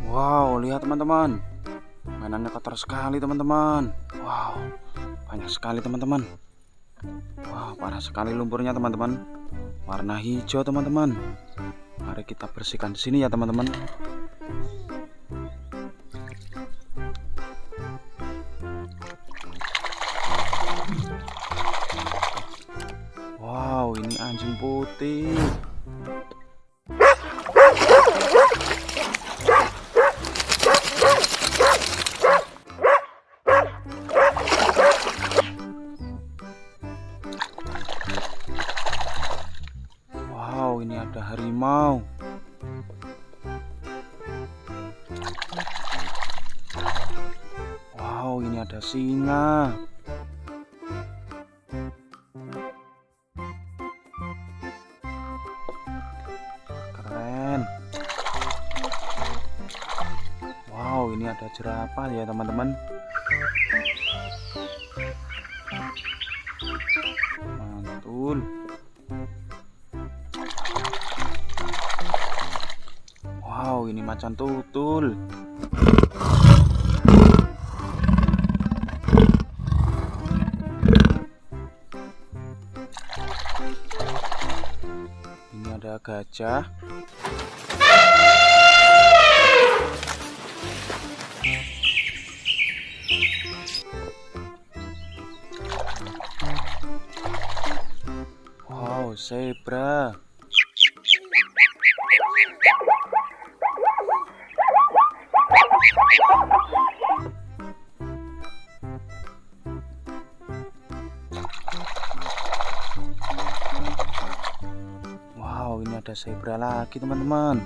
Wow, lihat teman-teman. Mainannya kotor sekali teman-teman. Wow, banyak sekali teman-teman. Wow, parah sekali lumpurnya teman-teman. Warna hijau teman-teman. Mari kita bersihkan di sini ya teman-teman. Wow, ini anjing putih. Wow, ini ada harimau. Wow, ini ada singa. Keren. Wow, ini ada jerapah ya teman-teman. Mantul. Wow, ini macan tutul. Ini ada gajah. Wow, zebra. Wow, ini ada zebra lagi teman-teman.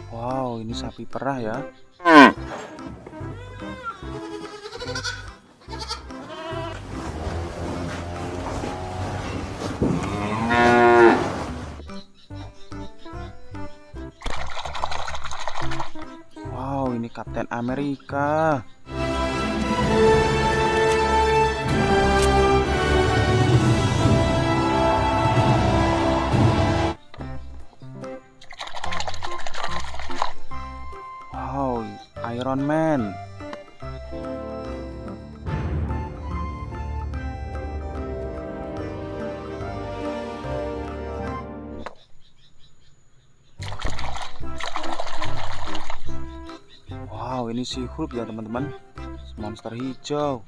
Wow, ini sapi perah ya. Wow, ini Kapten Amerika. Wow, Iron Man. Wow, ini si Hulk ya teman-teman. Monster hijau.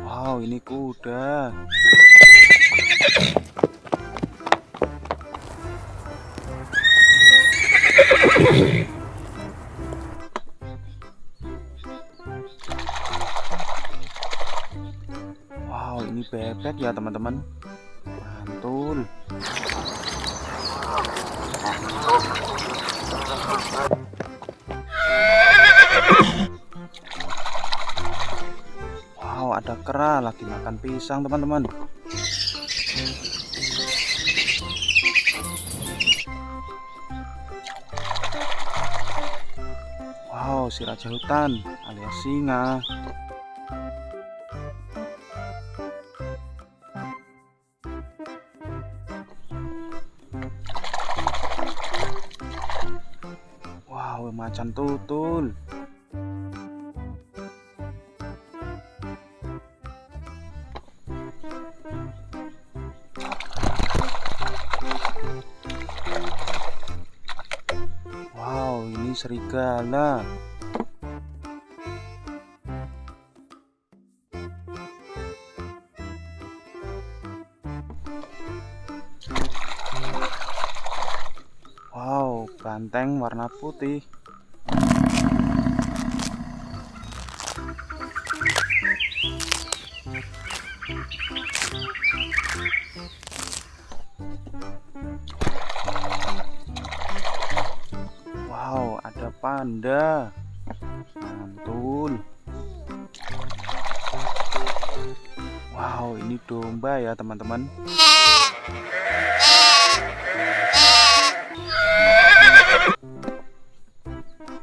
Wow, ini kuda. Wow, ini bebek ya teman-teman. Mantul. Wow, ada kera lagi makan pisang teman-teman. Wow, si raja hutan alias singa. Wow, macan tutul. Wow, ini serigala. Wow, banteng warna putih. Wow, ada panda. Mantul. Wow, Wow, ini domba ya teman-teman.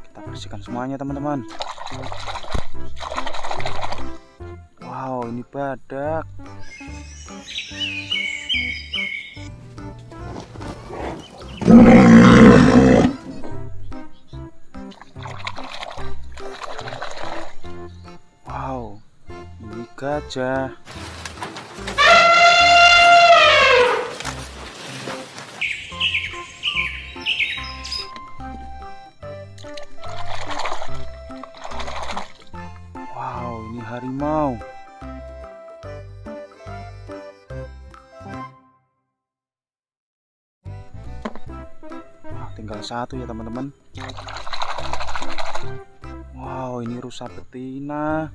Kita bersihkan semuanya teman-teman. Wow, ini badak. Wow, ini gajah. Wow, ini harimau. Nah, tinggal satu ya teman-teman. Wow, ini rusa betina.